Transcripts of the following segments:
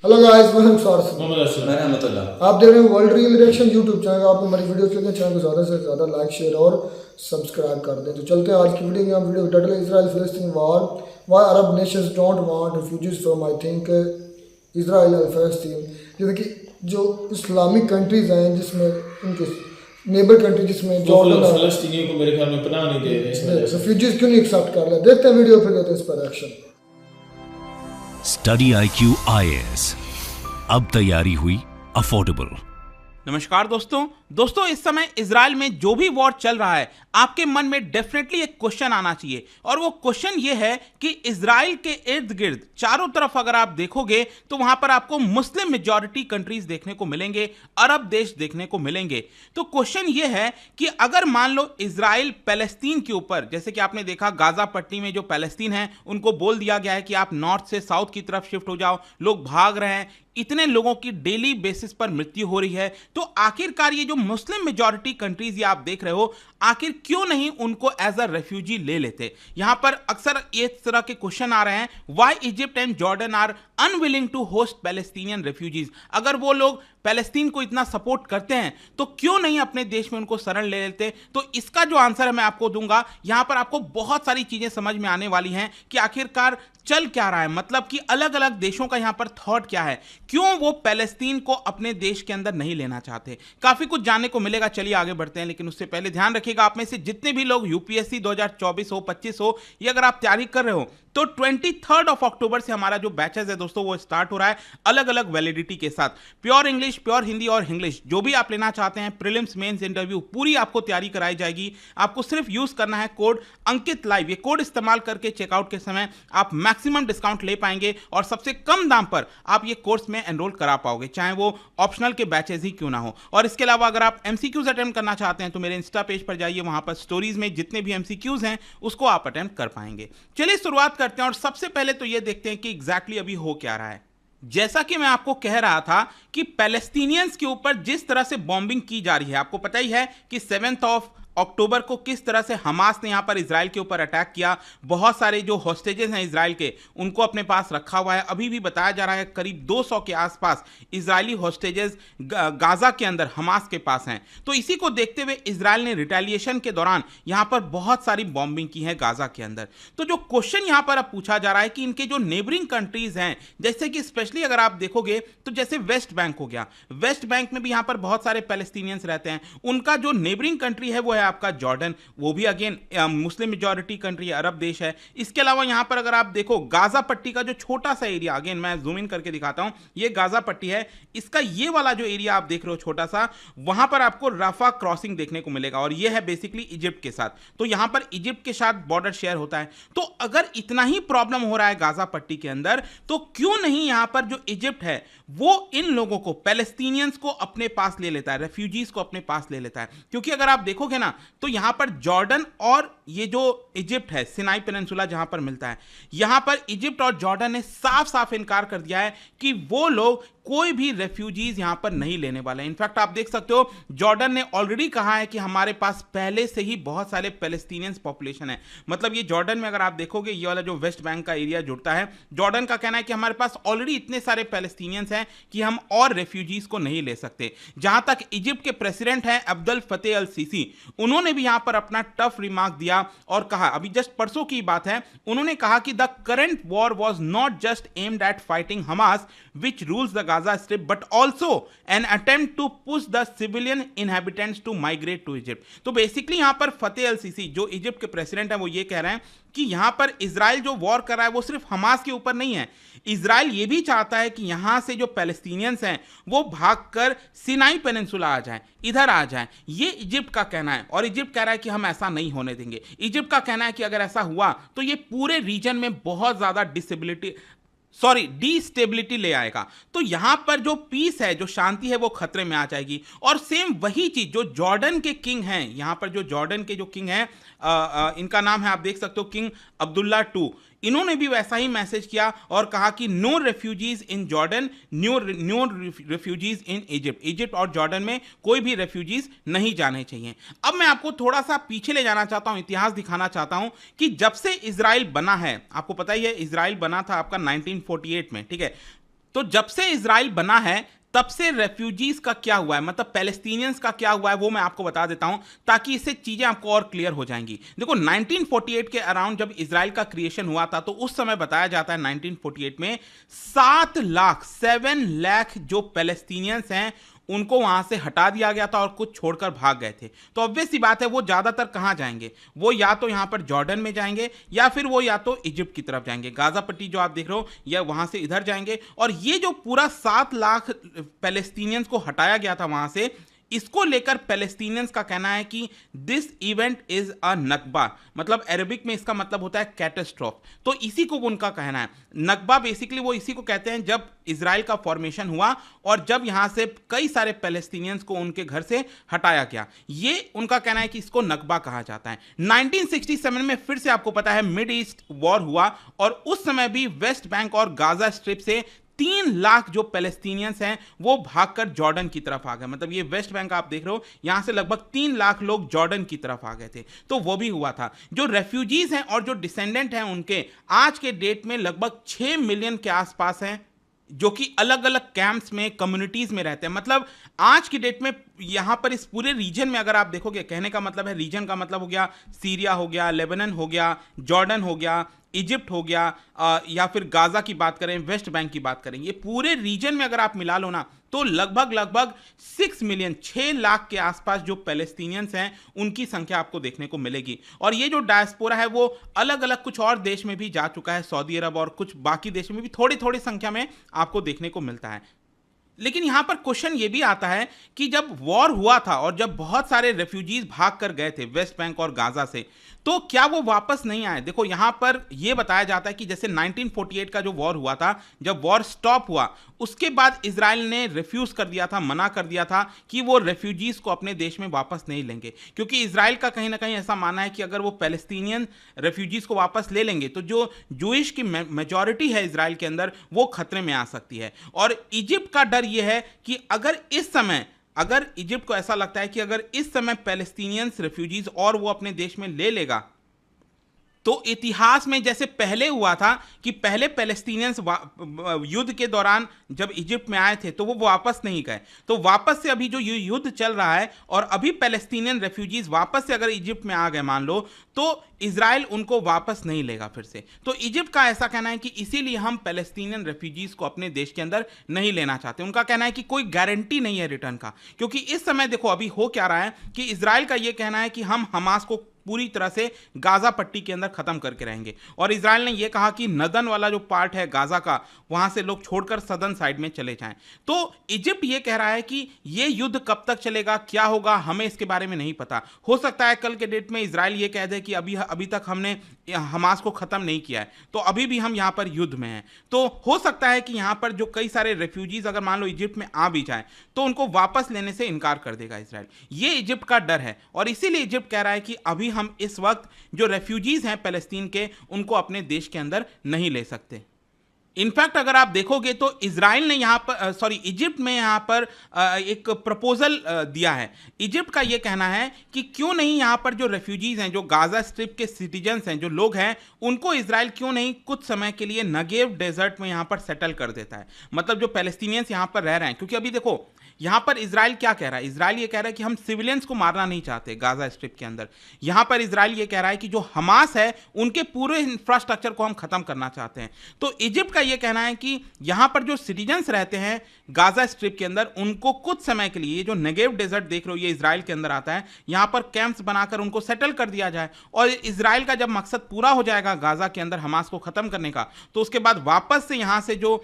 Hello guys, मैं सारस। आप देख रहे हैं world real reaction YouTube channel. आपको हमारी वीडियोस लगे चैनल को ज़्यादा से ज़्यादा लाइक शेयर और सब्सक्राइब कर दें। तो चलते हैं आज की वीडियो में। हम वीडियो टाइटल है इजराइल फिलिस्तीन war, why Arab Nations don't want refugees from I think Israel and फिलिस्तीन। जैसे कि जो इस्लामिक कंट्रीज हैं जिसमें उनके नेबर कंट्री जिसमें जॉर्डन और फिलिस्तीनियों को मेरे ख्याल में पनाह नहीं दे रहे, रिफ्यूजीज क्यों नहीं एक्सेप्ट कर रहे। देखते हैं वीडियो, फिर देते हैं इस पर एक्शन। स्टडी IQ IAS, अब तैयारी हुई अफोर्डेबल। नमस्कार दोस्तों, इस समय इजराइल में जो भी वॉर चल रहा है, आपके मन में डेफिनेटली एक क्वेश्चन आना चाहिए, और वो क्वेश्चन ये है कि इजराइल के इर्द गिर्द चारों तरफ अगर आप देखोगे तो वहां पर आपको मुस्लिम मेजॉरिटी कंट्रीज देखने को मिलेंगे, अरब देश देखने को मिलेंगे। तो क्वेश्चन ये है कि अगर मान लो इजराइल पैलेस्तीन के ऊपर, जैसे कि आपने देखा गाजा पट्टी में जो पैलेस्तीन है उनको बोल दिया गया है कि आप नॉर्थ से साउथ की तरफ शिफ्ट हो जाओ, लोग भाग रहे हैं, इतने लोगों की डेली बेसिस पर मृत्यु हो रही है, तो आखिरकार ये जो मुस्लिम मेजॉरिटी कंट्रीज ये आप देख रहे हो, आखिर क्यों नहीं उनको एज अ रेफ्यूजी ले लेते। यहां पर अक्सर ये तरह के क्वेश्चन आ रहे हैं, why Egypt and Jordan are unwilling to host Palestinian refugees. अगर वो लोग पैलेस्तीन को इतना सपोर्ट करते हैं तो क्यों नहीं अपने देश में उनको शरण ले लेते। तो इसका जो आंसर है मैं आपको दूंगा। यहां पर आपको बहुत सारी चीजें समझ में आने वाली हैं कि आखिरकार चल क्या रहा है, मतलब कि अलग अलग देशों का यहां पर थॉट क्या है, क्यों वो पैलेस्तीन को अपने देश के अंदर नहीं लेना चाहते। काफी कुछ जानने को मिलेगा, चलिए आगे बढ़ते हैं। लेकिन उससे पहले ध्यान रखिएगा, आप में से जितने भी लोग यूपीएससी 2024 हो 25 हो, ये अगर आप तैयारी कर रहे हो तो 23 अक्टूबर से हमारा जो बैचेस है दोस्तों वो स्टार्ट हो रहा है, अलग अलग वैलिडिटी के साथ। प्योर इंग्लिश, प्योर हिंदी और इंग्लिश जो भी आप लेना चाहते हैं, प्रीलिम्स मेंस इंटरव्यू पूरी आपको तैयारी कराई जाएगी। आपको सिर्फ यूज करना है कोड अंकित लाइव। ये कोड इस्तेमाल करके चेकआउट के समय आप मैक्सिमम डिस्काउंट ले पाएंगे और सबसे कम दाम पर आप ये कोर्स में एनरोल करा पाओगे, चाहे वो ऑप्शनल के बैचेस ही क्यों ना हो। और इसके अलावा अगर आप एमसीक्यूज अटेम्प्ट करना चाहते हैं तो मेरे इंस्टा पेज पर जाइए, वहां पर स्टोरीज में जितने भी एमसीक्यूज हैं उसको आप अटेम्प्ट कर पाएंगे। चलिए शुरुआत करते हैं, और सबसे पहले तो ये देखते हैं कि एग्जैक्टली अभी हो क्या रहा है। जैसा कि मैं आपको कह रहा था कि पैलेस्टीनियंस के ऊपर जिस तरह से बॉम्बिंग की जा रही है, आपको पता ही है कि 7 अक्टूबर को किस तरह से हमास ने यहां पर इजराइल के ऊपर अटैक किया। बहुत सारे जो हॉस्टेजेस हैं इजराइल के, उनको अपने पास रखा हुआ है। अभी भी बताया जा रहा है करीब 200 के आसपास इजरायली हॉस्टेजेस गाजा के अंदर हमास के पास हैं। तो इसी को देखते हुए इजराइल ने रिटेलिएशन के दौरान यहां पर बहुत सारी बॉम्बिंग की है गाजा के अंदर। तो जो क्वेश्चन यहां पर अब पूछा जा रहा है कि इनके जो नेबरिंग कंट्रीज हैं, जैसे कि स्पेशली अगर आप देखोगे तो जैसे वेस्ट बैंक हो गया, वेस्ट बैंक में भी यहां पर बहुत सारे पैलेस्टीनियंस रहते हैं। उनका जो नेबरिंग कंट्री है वो है आपका जॉर्डन, वो भी अगेन मुस्लिम मेजॉरिटी कंट्री है, अरब देश है। इसके अलावा यहां पर अगर आप देखो गाजा पट्टी का जो छोटा सा एरिया, अगेन मैं जूम इन करके दिखाता हूं, ये गाजा पट्टी है, इसका ये वाला जो एरिया आप देख रहे हो छोटा सा, वहां पर आपको राफा क्रॉसिंग देखने को मिलेगा, और ये है बेसिकली इजिप्ट के साथ। तो यहां पर इजिप्ट के साथ बॉर्डर शेयर होता है। तो अगर इतना ही प्रॉब्लम हो रहा है गाजा पट्टी के अंदर, तो क्यों नहीं यहां पर जो इजिप्ट है वो इन लोगों को, पैलेस्टीनियंस को अपने पास ले लेता है, रेफ्यूजीज को अपने पास ले लेता है। क्योंकि अगर आप देखोगे ना तो यहां पर जॉर्डन और ये जो इजिप्ट है, सिनाई पेनिनसुला जहां पर मिलता है, यहां पर इजिप्ट और जॉर्डन ने साफ साफ इनकार कर दिया है कि वो लोग कोई भी रेफ्यूजीज यहां पर नहीं लेने वाले। इनफैक्ट आप देख सकते हो जॉर्डन ने ऑलरेडी कहा है कि हमारे पास पहले से ही बहुत सारे पैलेस्टीनियंस पॉपुलेशन है। मतलब ये जॉर्डन में अगर आप देखोगे, ये वाला जो वेस्ट बैंक का एरिया जुड़ता है, जॉर्डन का कहना है कि हमारे पास ऑलरेडी इतने सारे पैलेस्टीनियंस हैं कि हम और रेफ्यूजीज को नहीं ले सकते। जहां तक इजिप्ट के प्रेसिडेंट हैं अब्दुल फतेह अल सीसी, उन्होंने भी यहां पर अपना टफ रिमार्क दिया और कहा, अभी जस्ट परसों की बात है, उन्होंने कहा कि the current war was not just aimed at fighting Hamas which rules the Gaza Strip but also an attempt to push the civilian inhabitants to migrate to Egypt। तो बेसिकली यहां पर फतेह अल सीसी जो इजिप्ट के president हैं वो ये कह रहे हैं कि यहां पर इजराइल जो वॉर कर रहा है वो सिर्फ हमास के ऊपर नहीं है। इजराइल ये भी चाहता है कि यहां से जो पैलेस्टीनियंस हैं वो भागकर सिनाई पेनिनसुला आ जाएं, इधर आ जाएं। ये इजिप्ट का कहना है, और इजिप्ट कह रहा है कि हम ऐसा नहीं होने देंगे। इजिप्ट का कहना है कि अगर ऐसा हुआ तो ये पूरे रीजन में बहुत ज्यादा डिस्टेबिलिटी ले आएगा। तो यहां पर जो पीस है, जो शांति है, वो खतरे में आ जाएगी। और सेम वही चीज जो जॉर्डन के किंग हैं, यहां पर जो जॉर्डन के जो किंग हैं, इनका नाम है आप देख सकते हो किंग अब्दुल्ला II, इन्होंने भी वैसा ही मैसेज किया और कहा कि no refugees in Jordan, no refugees in Egypt. Egypt और जॉर्डन में कोई भी रेफ्यूजीज नहीं जाने चाहिए। अब मैं आपको थोड़ा सा पीछे ले जाना चाहता हूं, इतिहास दिखाना चाहता हूं कि जब से इजराइल बना है, आपको पता ही है इजराइल बना था आपका 1948 में, ठीक है। तो जब से इजराइल बना है तब से रेफ्यूजीज का क्या हुआ है, मतलब पैलेस्टीनियंस का क्या हुआ है, वो मैं आपको बता देता हूं ताकि इससे चीजें आपको और क्लियर हो जाएंगी। देखो 1948 के अराउंड जब इजराइल का क्रिएशन हुआ था तो उस समय बताया जाता है 1948 में 7 लाख जो पैलेस्टीनियंस हैं उनको वहां से हटा दिया गया था और कुछ छोड़कर भाग गए थे। तो ऑब्वियस सी बात है वो ज्यादातर कहां जाएंगे, वो या तो यहां पर जॉर्डन में जाएंगे या फिर वो या तो इजिप्ट की तरफ जाएंगे। गाजा पट्टी जो आप देख रहे हो या वहां से इधर जाएंगे। और ये जो पूरा 7 लाख पैलेस्टीनियंस को हटाया गया था वहां से, इसको लेकर पैलेस्टीनियंस का कहना है कि दिस इवेंट इज अ नकबा, मतलब अरबिक में इसका मतलब होता है कैटास्ट्रोफ। तो इसी को उनका कहना है। नकबा बेसिकली वो इसी को कहते हैं जब इजराइल का फॉर्मेशन हुआ और जब यहां से कई सारे पैलेस्टीनियंस को उनके घर से हटाया गया, ये उनका कहना है कि इसको नकबा कहा जाता है। 1967 में फिर से आपको पता है मिड ईस्ट वॉर हुआ और उस समय भी वेस्ट बैंक और गाजा स्ट्रिप से 3 लाख जो पैलेस्टीनियंस हैं वो भागकर जॉर्डन की तरफ आ गए। मतलब ये वेस्ट बैंक आप देख रहे हो, यहां से लगभग 3 लाख लोग जॉर्डन की तरफ आ गए थे। तो वो भी हुआ था। जो रेफ्यूजीज हैं और जो डिसेंडेंट हैं उनके आज के डेट में लगभग 6 मिलियन के आसपास हैं जो कि अलग अलग कैंप्स में कम्युनिटीज में रहते हैं। मतलब आज की डेट में यहां पर इस पूरे रीजन में अगर आप देखोगे, कहने का मतलब है रीजन का मतलब हो गया सीरिया हो गया, लेबनान हो गया, जॉर्डन हो गया, इजिप्ट हो गया, या फिर गाजा की बात करें, वेस्ट बैंक की बात करें, ये पूरे रीजन में अगर आप मिला लो ना तो लगभग 6 मिलियन 6 लाख के आसपास जो पैलेस्टीनियंस हैं उनकी संख्या आपको देखने को मिलेगी। और ये जो डायस्पोरा है वो अलग अलग कुछ और देश में भी जा चुका है, सऊदी अरब और कुछ बाकी देश में भी थोड़ी थोड़ी संख्या में आपको देखने को मिलता है। लेकिन यहां पर क्वेश्चन ये भी आता है कि जब वॉर हुआ था और जब बहुत सारे रेफ्यूजीज भाग कर गए थे वेस्ट बैंक और गाजा से, तो क्या वो वापस नहीं आए? देखो यहां पर यह बताया जाता है कि जैसे 1948 का जो वॉर हुआ था, जब वॉर स्टॉप हुआ उसके बाद इजराइल ने रिफ्यूज कर दिया था, मना कर दिया था कि वो रेफ्यूजीज को अपने देश में वापस नहीं लेंगे, क्योंकि इजराइल का कहीं ना कहीं ऐसा मानना है कि अगर वो पैलेस्टीनियन रेफ्यूजीज को वापस ले लेंगे तो जो जूइश की मेजॉरिटी है इजराइल के अंदर वो खतरे में आ सकती है। और इजिप्ट का डर यह है कि अगर इजिप्ट को ऐसा लगता है कि अगर इस समय पैलेस्टीनियंस रेफ्यूजीज और वो अपने देश में ले लेगा तो इतिहास में जैसे पहले हुआ था कि पहले पैलेस्टीनियंस युद्ध के दौरान जब इजिप्ट में आए थे तो वो वापस नहीं गए, तो वापस से अभी जो युद्ध चल रहा है और अभी पैलेस्टीनियन रेफ्यूजीज वापस से अगर इजिप्ट में आ गए मान लो, तो इजराइल उनको वापस नहीं लेगा फिर से। तो इजिप्ट का ऐसा कहना है कि इसीलिए हम पैलेस्टीनियन रेफ्यूजीज को अपने देश के अंदर नहीं लेना चाहते। उनका कहना है कि कोई गारंटी नहीं है रिटर्न का, क्योंकि इस समय देखो अभी हो क्या रहा है कि इजराइल का यह कहना है कि हम हमास को पूरी तरह से गाजा पट्टी के अंदर खत्म करके रहेंगे, और इजराइल ने यह कहा कि नदन वाला जो पार्ट है गाजा का वहां से लोग छोड़कर सदन साइड में चले जाएं। तो इजिप्ट यह कह रहा है कि यह युद्ध कब तक चलेगा, क्या होगा, हमें इसके बारे में नहीं पता। हो सकता है कल के डेट में इजराइल यह कह दे कि अभी तक हमने हमास को खत्म नहीं किया है, तो अभी भी हम यहां पर युद्ध में हैं। तो हो सकता है कि यहां पर जो कई सारे रेफ्यूजीज अगर मान लो इजिप्ट में आ भी जाए तो उनको वापस लेने से इनकार कर देगा इजराइल। ये इजिप्ट का डर है, और इसीलिए इजिप्ट कह रहा है कि अभी हम इस वक्त जो रेफ्यूजीज हैं पैलेस्टीन के उनको अपने देश के अंदर नहीं ले सकते। इनफैक्ट अगर आप देखोगे तो इजराइल ने यहां पर इजिप्ट में यहां पर एक प्रपोजल दिया है। इजिप्ट का यह कहना है कि क्यों नहीं यहां पर जो रेफ्यूजीज हैं, जो गाजा स्ट्रिप के सिटीजन्स हैं, जो लोग हैं, उनको इजराइल क्यों नहीं कुछ समय के लिए नगेव डेजर्ट में यहां पर सेटल कर देता है। मतलब जो पैलेस्टीनियंस यहां पर रह रहे हैं, क्योंकि अभी देखो यहां पर इजराइल क्या कह रहा है, इजराइल ये कह रहा है कि हम सिविलियंस को मारना नहीं चाहते गाजा स्ट्रिप के अंदर। यहां पर इजराइल ये कह रहा है कि जो हमास है उनके पूरे इंफ्रास्ट्रक्चर को हम खत्म करना चाहते हैं। तो इजिप्ट का ये कहना है कि यहां पर जो सिटीजन्स रहते हैं गाजा स्ट्रिप के अंदर उनको कुछ समय के लिए, ये जो नेगेव डेजर्ट देख रहे हो ये इजराइल के अंदर आता है, यहां पर कैंप्स बनाकर उनको सेटल कर दिया जाए, और इजराइल का जब मकसद पूरा हो जाएगा गाजा के अंदर हमास को खत्म करने का, तो उसके बाद वापस से यहां से जो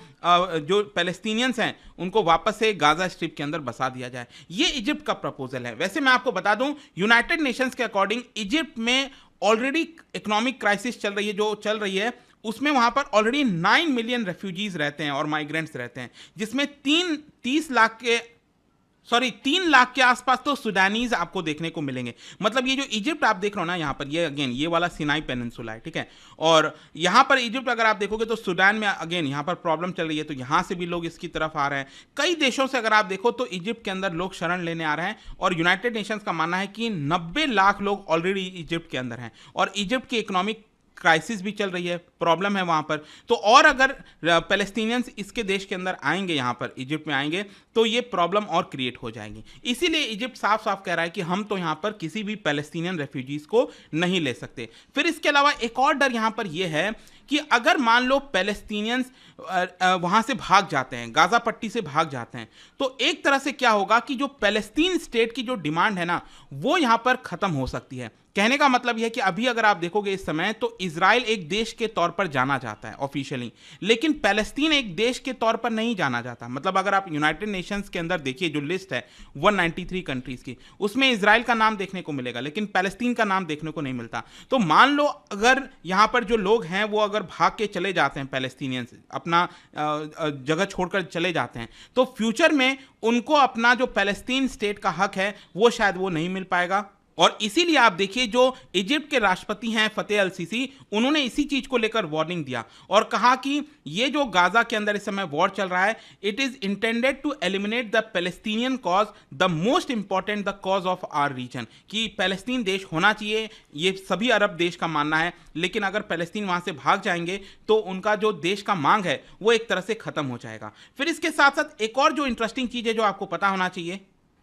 पैलेस्टीनियंस हैं उनको वापस से गाजा स्ट्रिप के अंदर बसा दिया जाए। ये इजिप्ट का प्रपोजल है। वैसे मैं आपको बता दूं, यूनाइटेड नेशंस के अकॉर्डिंग इजिप्ट में ऑलरेडी इकोनॉमिक क्राइसिस चल रही है, उसमें वहां पर ऑलरेडी 9 मिलियन रेफ्यूजीज रहते हैं और माइग्रेंट्स रहते हैं, जिसमें 3 लाख के आसपास तो सुडानीज आपको देखने को मिलेंगे। मतलब ये जो इजिप्ट आप देख रहे हो ना यहाँ पर, ये अगेन ये वाला सिनाई पेनिनसुला है, ठीक है, और यहाँ पर इजिप्ट अगर आप देखोगे तो सुडान में अगेन यहाँ पर प्रॉब्लम चल रही है, तो यहाँ से भी लोग इसकी तरफ आ रहे हैं। कई देशों से अगर आप देखो तो इजिप्ट के अंदर लोग शरण लेने आ रहे हैं, और यूनाइटेड नेशंस का मानना है कि 90 लाख लोग ऑलरेडी इजिप्ट के अंदर हैं, और इजिप्ट की इकोनॉमिक क्राइसिस भी चल रही है, प्रॉब्लम है वहाँ पर। तो और अगर पैलेस्टीनियंस इसके देश के अंदर आएंगे, यहाँ पर इजिप्ट में आएंगे, तो ये प्रॉब्लम और क्रिएट हो जाएगी। इसीलिए इजिप्ट साफ साफ कह रहा है कि हम तो यहाँ पर किसी भी पैलेस्टीनियन रेफ्यूजीज को नहीं ले सकते। फिर इसके अलावा एक और डर यहाँ पर यह है कि अगर मान लो पैलेस्टीनियंस वहाँ से भाग जाते हैं, गाज़ा पट्टी से भाग जाते हैं, तो एक तरह से क्या होगा कि जो पैलेस्टीन स्टेट की जो डिमांड है ना, वो यहाँ पर ख़त्म हो सकती है। कहने का मतलब यह है कि अभी अगर आप देखोगे इस समय, तो इजराइल एक देश के तौर पर जाना जाता है ऑफिशियली, लेकिन पैलेस्टीन एक देश के तौर पर नहीं जाना जाता। मतलब अगर आप यूनाइटेड नेशंस के अंदर देखिए जो लिस्ट है 193 कंट्रीज की, उसमें इजराइल का नाम देखने को मिलेगा, लेकिन पैलेस्टीन का नाम देखने को नहीं मिलता। तो मान लो अगर यहाँ पर जो लोग हैं वो अगर भाग के चले जाते हैं, पैलेस्टीनियंस अपना जगह छोड़कर चले जाते हैं, तो फ्यूचर में उनको अपना जो पैलेस्टीन स्टेट का हक है वो शायद वो नहीं मिल पाएगा। और इसीलिए आप देखिए जो इजिप्ट के राष्ट्रपति हैं फतेह अल सीसी, उन्होंने इसी चीज को लेकर वार्निंग दिया और कहा कि ये जो गाजा के अंदर इस समय वॉर चल रहा है, it is intended to eliminate the Palestinian cause, the most important the cause of our region, कि पैलेस्तीन देश होना चाहिए, ये सभी अरब देश का मानना है, लेकिन अगर पैलेस्तीन वहां से भाग जाएंगे तो उनका जो देश का मांग है वो एक तरह से खत्म हो जाएगा। फिर इसके साथ साथ एक और जो इंटरेस्टिंग चीज है जो आपको पता होना चाहिए,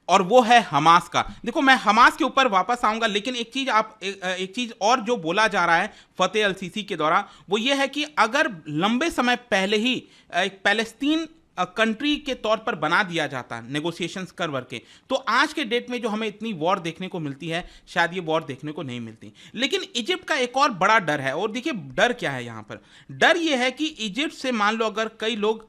और वो है हमास का। देखो मैं हमास के ऊपर वापस आऊंगा, लेकिन एक चीज और जो बोला जा रहा है फतेह अल सीसी के द्वारा, वो ये है कि अगर लंबे समय पहले ही एक पैलेस्तीन कंट्री के तौर पर बना दिया जाता नेगोशिएशंस कर के, तो आज के डेट में जो हमें इतनी वॉर देखने को मिलती है, शायद ये वॉर देखने को नहीं मिलती। लेकिन इजिप्ट का एक और बड़ा डर है, और देखिए डर क्या है यहाँ पर। डर ये है कि इजिप्ट से मान लो अगर कई लोग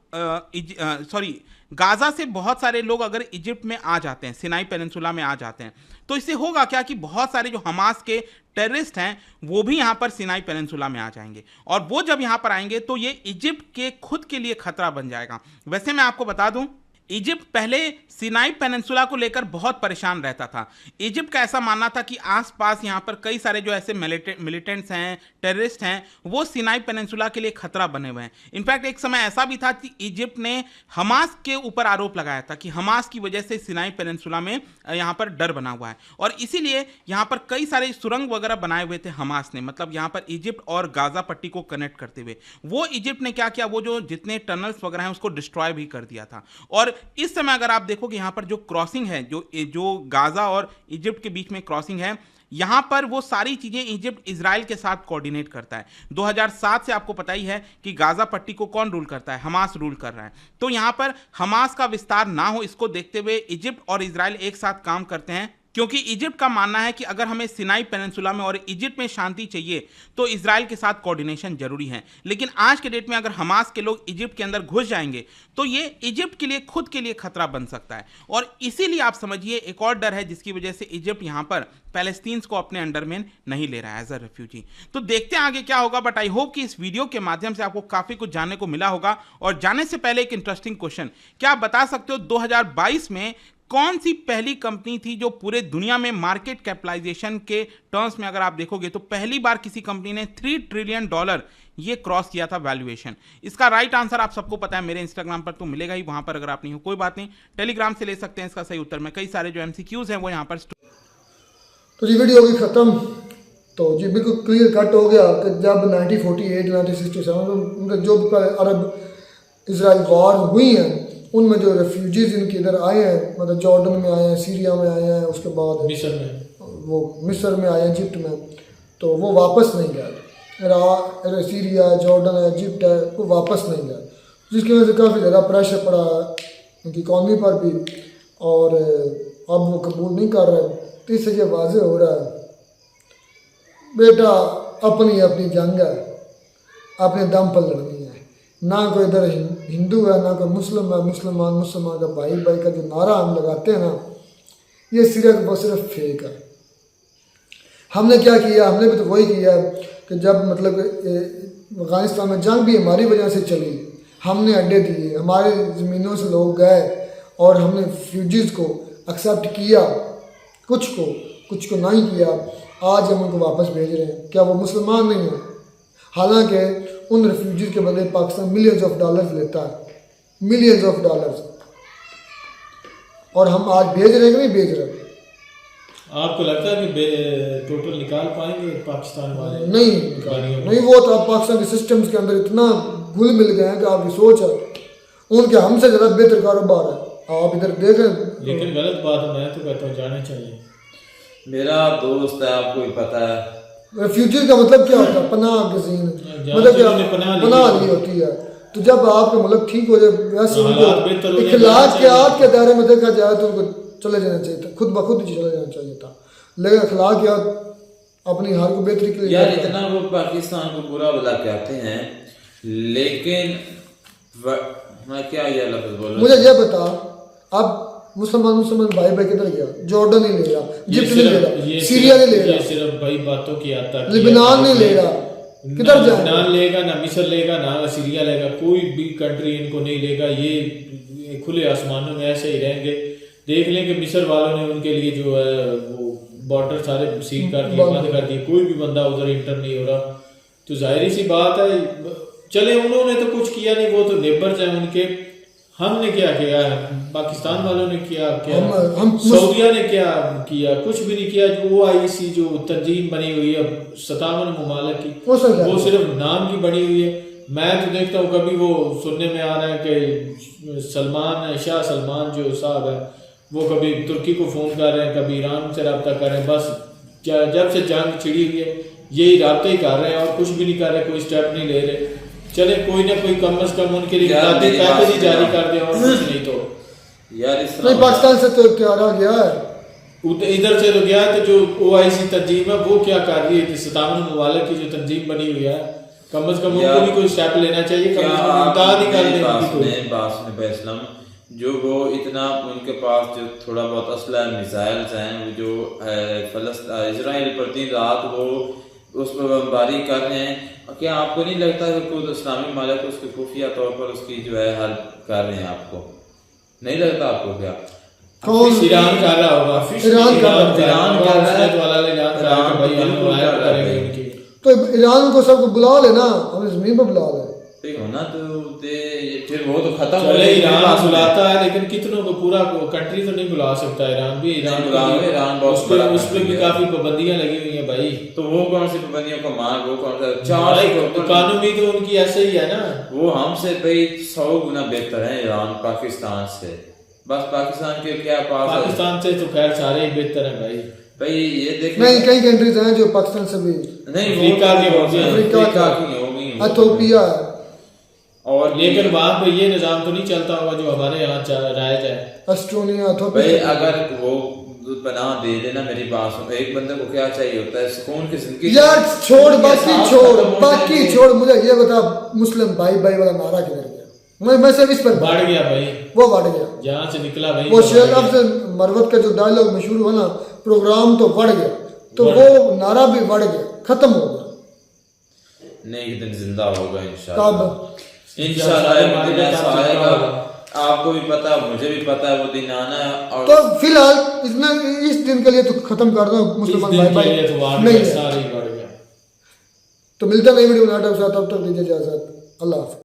गाजा से बहुत सारे लोग अगर इजिप्ट में आ जाते हैं, सिनाई पेनिनसुला में आ जाते हैं, तो इससे होगा क्या कि बहुत सारे जो हमास के टेररिस्ट हैं वो भी यहाँ पर सिनाई पेनिनसुला में आ जाएंगे, और वो जब यहाँ पर आएंगे तो ये इजिप्ट के खुद के लिए खतरा बन जाएगा। वैसे मैं आपको बता दूं, इजिप्ट पहले सिनाई पेनिनसुला को लेकर बहुत परेशान रहता था। इजिप्ट का ऐसा मानना था कि आसपास यहाँ पर कई सारे जो ऐसे मिलिटेंट्स हैं, टेररिस्ट हैं, वो सिनाई पेनिनसुला के लिए खतरा बने हुए हैं। इनफैक्ट एक समय ऐसा भी था कि इजिप्ट ने हमास के ऊपर आरोप लगाया था कि हमास की वजह से सिनाई पेनिनसुला में यहाँ पर डर बना हुआ है, और इसीलिए यहाँ पर कई सारे सुरंग वगैरह बनाए हुए थे हमास ने, मतलब यहाँ पर इजिप्ट और गाजा पट्टी को कनेक्ट करते हुए। वो इजिप्ट ने क्या किया, वो जो जितने टनल्स वगैरह हैं उसको डिस्ट्रॉय भी कर दिया था। और इस समय अगर आप देखोगे यहाँ पर जो क्रॉसिंग है, जो गाजा और इजिप्ट के बीच में क्रॉसिंग है, यहां पर वो सारी चीजें इजिप्ट इजराइल के साथ कोऑर्डिनेट करता है। 2007 से आपको पता ही है कि गाजा पट्टी को कौन रूल करता है, हमास रूल कर रहा है। तो यहां पर हमास का विस्तार ना हो, इसको देखते हुए इजिप्ट और इजराइल एक साथ काम करते हैं, क्योंकि इजिप्ट का मानना है कि अगर हमें सिनाई पेनिनसुला में और इजिप्ट में शांति चाहिए तो इजराइल के साथ कोऑर्डिनेशन जरूरी है। लेकिन आज के डेट में अगर हमास के लोग इजिप्ट के अंदर घुस जाएंगे तो ये इजिप्ट के लिए खुद के लिए खतरा बन सकता है, और इसीलिए आप समझिए एक और डर है जिसकी वजह से इजिप्ट यहाँ पर पैलेस्टीन्स को अपने अंडर में नहीं ले रहा है एज अ रेफ्यूजी। तो देखते हैं आगे क्या होगा, बट आई होप कि इस वीडियो के माध्यम से आपको काफी कुछ जानने को मिला होगा। और जाने से पहले एक इंटरेस्टिंग क्वेश्चन, क्या आप बता सकते हो 2022 में कौन सी पहली कंपनी थी जो पूरे दुनिया में मार्केट कैपिटलाइजेशन के टर्म्स में अगर आप देखोगे तो पहली बार किसी कंपनी ने $3 ट्रिलियन ये क्रॉस किया था वैल्यूएशन? इसका राइट आंसर आप सबको पता है, मेरे इंस्टाग्राम पर तो मिलेगा ही, वहां पर अगर आप नहीं हो कोई बात नहीं, टेलीग्राम से ले सकते हैं इसका सही उत्तर में। कई सारे जो MCQs हैं वो यहाँ पर। तो जी वीडियो होगी खत्म। तो जी बिल्कुल क्लियर कट हो गया कि जब 1948 1967 जो भी अरब इजराइल वॉर हुई हैं उनमें जो रेफ्यूजीज इनके इधर आए हैं, मतलब जॉर्डन में आए हैं, सीरिया में आए हैं, उसके बाद मिस्र में आए हैं, इजिप्ट में, तो वो वापस नहीं गए। सीरिया, जॉर्डन है, इजिप्ट है, वो वापस नहीं गए, जिसकी वजह से काफ़ी ज़्यादा प्रेशर पड़ा उनकी इकॉनमी पर भी, और अब वो कबूल नहीं कर रहे। तो इससे ये वाज़ेह हो रहा है बेटा अपनी अपनी जंग है, अपने दम पर लड़नी है। ना कोई इधर हिंदू है, ना कोई मुस्लिम है, मुसलमान का भाई भाई का जो नारा हम लगाते हैं ना, ये सिर्फ फेक है। हमने क्या किया, हमने भी तो वही किया कि जब मतलब अफगानिस्तान में जंग भी हमारी वजह से चली, हमने अड्डे दिए, हमारे ज़मीनों से लोग गए और हमने रेफ्यूजीज़ को एक्सेप्ट किया, कुछ को नहीं किया। आज हम उनको वापस भेज रहे हैं, क्या वो मुसलमान नहीं है? हालांकि उन रेफ्यूजीज़ के बदले पाकिस्तान मिलियंस ऑफ डॉलर्स लेता है, मिलियंस ऑफ डॉलर्स, और हम आज भेज रहे हैं कि नहीं भेज रहे? आपको लगता है कि टोटल निकाल पाएंगे पाकिस्तान वाले? नहीं, वो तो आप पाकिस्तान के सिस्टम्स के अंदर इतना घुल मिल गए हैं कि आपकी सोच है उनके हमसे ज़्यादा बेहतर कारोबार है। आप इधर देखें। लेकिन गलत बात है, मैं तो कहता हूँ जाना चाहिए। मेरा दोस्त है, आपको भी पता है। रेफ्यूजी का मतलब क्या होता है? पनाह गज़ीन, मतलब क्या पनाह ली होती है। तो जब आपका मुल्क ठीक हो जाए वैसे उनको अखलाकियात के दायरे में देखा जाए तो उनको चले जाना चाहिए था, खुद ब खुद ही चले जाना चाहिए था। लेकिन अखलाकियात अपनी हाल को बेहतरी के लिए यार इतना वो पाकिस्तान को बुरा भला कहते हैं, लेकिन मैं क्या ये लफ्ज़ बोलूं? मुझे ये बता, अब मुसलमान भाई भाई किधर गया? जॉर्डन नहीं ले रहा, इजिप्ट नहीं ले रहा, सीरिया नहीं ले रहा, सिर्फ भाई बातों की आता, लिबनान नहीं ले रहा, किधर जाए? लिबनान लेगा ना, मिस्र लेगा ना, सीरिया लेगा, कोई भी कंट्री इनको नहीं लेगा। ये खुले आसमानों में ऐसे ही रहेंगे। देख लें कि मिस्र वालों ने उनके लिए जो है वो बॉर्डर सारे सील कर दिए, बंद कर दिए, कोई भी बंदा उधर इंटर नहीं हो रहा। तो जाहिर सी बात है, चले उन्होंने तो कुछ किया नहीं, वो तो नेबर्स हैं उनके। हमने क्या किया है? पाकिस्तान वालों ने क्या सऊदिया ने क्या किया? कुछ भी नहीं किया। जो OIC जो तंजीम बनी हुई है 57 ममालिक की, वो सिर्फ नाम की बनी हुई है। मैं तो देखता हूँ कभी वो सुनने में आ रहा है कि शाह सलमान जो साहब है वो कभी तुर्की को फ़ोन कर रहे हैं, कभी ईरान से रब्ता कर रहे हैं। बस जब से जंग छिड़ी हुई है यही रब्ते ही कर रहे हैं और कुछ भी नहीं कर रहे, कोई स्टेप नहीं ले रहे। चले कोई ना कोई कम से कम उनके लिए पैकेज ही जारी कर दे और कुछ नहीं तो यार नहीं, पाकिस्तान से तो इख्तियार आ गया है, इधर से तो गया। तो जो OIC तंजीम है वो क्या कर रही है कि 57 ममालिक की जो तंजीम बनी हुई है, कम से कम उनको भी कोई स्टेप लेना चाहिए। जो वो इतना उनके पास जो थोड़ा बहुत असला मिसाइल्स हैं, जो इजराइल पर दिन रात वो उस पर बमबारी कर रहे हैं, क्या आपको नहीं लगता कि खुद इस्लामी ममालिक उसके खुफिया तौर पर उसकी जो है हेल्प कर रहे हैं? आपको नहीं लगता? आपको क्या ईरान कर रहा होगा? तो ईरान को सबको बुला लेना, हमें जमीन पर बुला ले होना तो फिर वो तो खत्म हो जाए। ईरान बुलाता है लेकिन कितनों को, पूरा कंट्री तो नहीं बुला सकता। ईरान भी उस पर भी काफी पाबंदियां लगी हुई हैं भाई। तो वो कौन सी पाबंदियों को मान, वो कौन सा कानून भी तो उनकी ऐसे ही है ना। वो हमसे भाई 100 गुना बेहतर है ईरान पाकिस्तान से। बस पाकिस्तान के क्या पास, पाकिस्तान से तो खैर सारे ही बेहतर हैं भाई। ये देख नहीं, कई कंट्रीज हैं जो पाकिस्तान से भी नहीं, अफ्रीका की इथियोपिया है। और लेकिन वहाँ पे ये निजाम तो नहीं चलता होगा जो हमारे यहाँ राइज है। एस्टोनिया भाई अगर वो पनाह दे देना, मेरी बात सुन, एक बंदे को क्या चाहिए होता है? सुकून की जिंदगी। यार छोड़, बाकी छोड़, मुझे ये बता, मुस्लिम भाई भाई वाला नारा किधर गया? मैं सिर्फ इस पर बढ़ गया भाई, वो बढ़ गया जहाँ से निकला भाई। वो शेख अफजल मरवत का जो डायलॉग मशहूर हुआ ना, प्रोग्राम तो बढ़ गया, तो वो नारा भी बढ़ गया, खत्म हो गया। नहीं, एक दिन जिंदा होगा इंशाल्लाह आएगा। आपको भी पता, मुझे भी पता है वो दिन आना है। और तो फिलहाल इस दिन के लिए तो खत्म कर दो मुसलमान भाई भाई, नहीं सारे बढ़ गया। तो मिलता नहीं वीडियो बनाते, तब तक दीजिए इजाजत। अल्लाह हाफ़िज़।